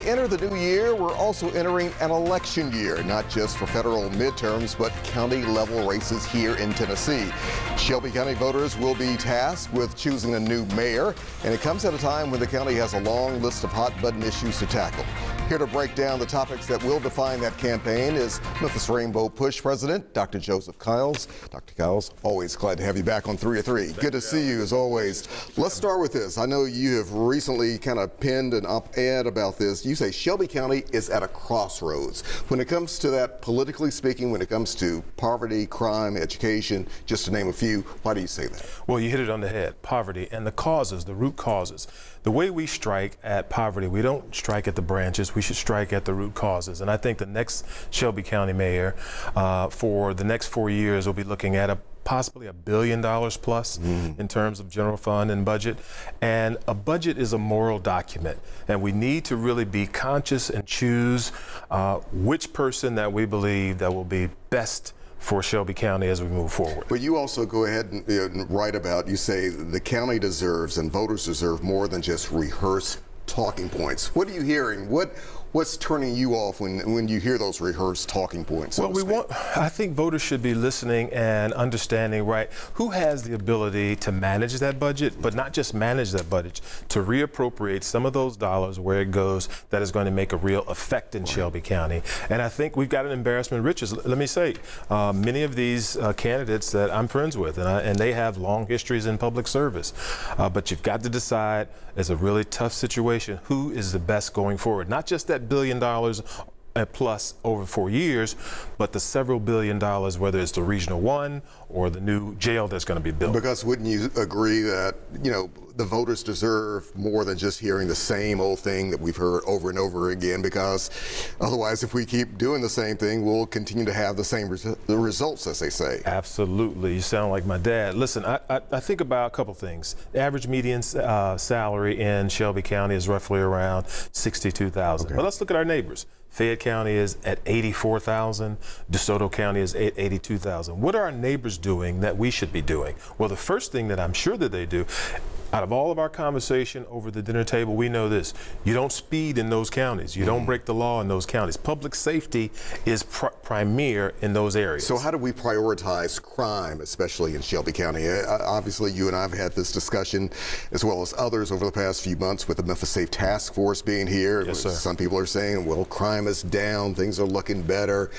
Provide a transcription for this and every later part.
enter the new year, we're also entering an election year, not just for federal midterms, but county level races here in Tennessee. Shelby County voters will be tasked with choosing a new mayor, and it comes at a time when the county has a long list of hot button issues to tackle. Here to break down the topics that will define that campaign is Memphis Rainbow Push President, Dr. Joseph Kiles. Dr. Kiles, always glad to have you back on 3 at 3. Good to see you as always. Let's start with this. I know you have recently kind of penned an op-ed about this. You say Shelby County is at a crossroads. When it comes to that, politically speaking, when it comes to poverty, crime, education, just to name a few, why do you say that? Well, you hit it on the head. Poverty and the causes, the root causes. The way we strike at poverty, we don't strike at the branches, we should strike at the root causes. And I think the next Shelby County mayor for the next 4 years will be looking at possibly $1 billion plus in terms of general fund and budget. And a budget is a moral document, and we need to really be conscious and choose which person that we believe that will be best for Shelby County as we move forward. But you also go ahead and write about, you say the county deserves and voters deserve more than just rehearsed talking points. What are you hearing? What's turning you off when you hear those rehearsed talking points? Well, I think voters should be listening and understanding, right, who has the ability to manage that budget, but not just manage that budget, to reappropriate some of those dollars where it goes that is going to make a real effect in Shelby County. And I think we've got an embarrassment of riches. Let me say, many of these candidates that I'm friends with, and they have long histories in public service, but you've got to decide, it's a really tough situation, who is the best going forward. Not just that $1 billion plus over 4 years, but the several $1 billion, whether it's the Regional 1 or the new jail that's going to be built. Because wouldn't you agree that, you know, the voters deserve more than just hearing the same old thing that we've heard over and over again? Because otherwise, if we keep doing the same thing, we'll continue to have the same results, as they say. Absolutely. You sound like my dad. Listen, I think about a couple things. The average median salary in Shelby County is roughly around $62,000. Okay. But let's look at our neighbors. Fayette County is at $84,000. DeSoto County is at $82,000. What are our neighbors doing that we should be doing? Well, the first thing that I'm sure that they do, out of all of our conversation over the dinner table, we know this: you don't speed in those counties. You don't break the law in those counties. Public safety is premier in those areas. So how do we prioritize crime, especially in Shelby County? Obviously, you and I have had this discussion, as well as others, over the past few months with the Memphis Safe Task Force being here. Yes, sir. Some people are saying, well, crime is down, things are looking better.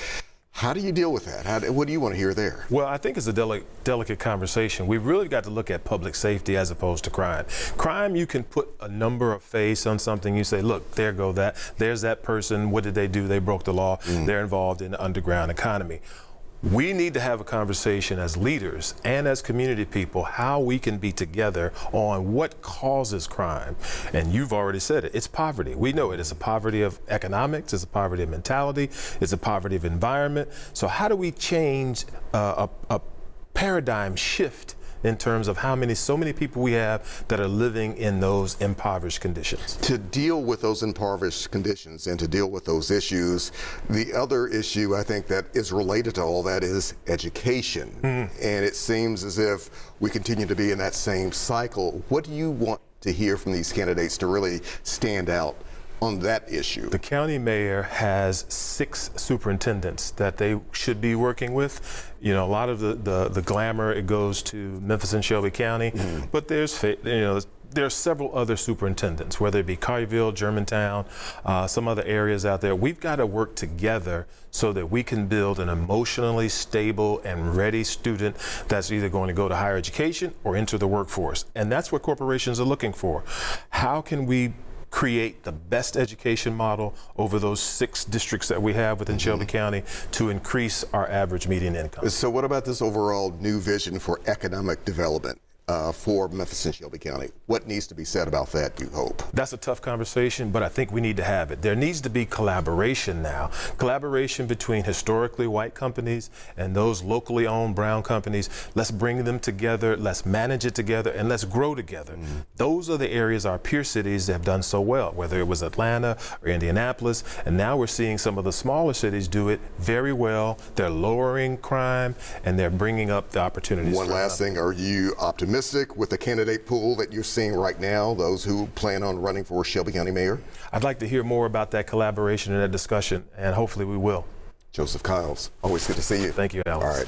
How do you deal with that? What do you want to hear there? Well, I think it's a delicate conversation. We've really got to look at public safety as opposed to crime. Crime, you can put a number of face on something. You say, look, there's that person. What did they do? They broke the law. They're involved in the underground economy. We need to have a conversation as leaders and as community people how we can be together on what causes crime. And you've already said it. It's poverty. We know it. It's a poverty of economics. It's a poverty of mentality. It's a poverty of environment. So how do we change a paradigm shift in terms of so many people we have that are living in those impoverished conditions? To deal with those impoverished conditions and to deal with those issues, the other issue I think that is related to all that is education. And it seems as if we continue to be in that same cycle. What do you want to hear from these candidates to really stand out on that issue? The county mayor has 6 superintendents that they should be working with. You know, a lot of the glamour, it goes to Memphis and Shelby County, but there are several other superintendents, whether it be Collierville, Germantown, some other areas out there. We've got to work together so that we can build an emotionally stable and ready student that's either going to go to higher education or enter the workforce. And that's what corporations are looking for. How can we create the best education model over those 6 districts that we have within Shelby County to increase our average median income? So what about this overall new vision for economic development for Memphis and Shelby County? What needs to be said about that, you hope? That's a tough conversation, but I think we need to have it. There needs to be collaboration now. Collaboration between historically white companies and those locally owned brown companies. Let's bring them together, let's manage it together, and let's grow together. Those are the areas our peer cities have done so well, whether it was Atlanta or Indianapolis, and now we're seeing some of the smaller cities do it very well. They're lowering crime, and they're bringing up the opportunities. One last thing, are you optimistic optimistic with the candidate pool that you're seeing right now, those who plan on running for Shelby County Mayor? I'd like to hear more about that collaboration and that discussion, and hopefully we will. Joseph Kiles, always good to see you. Thank you, Alex. All right.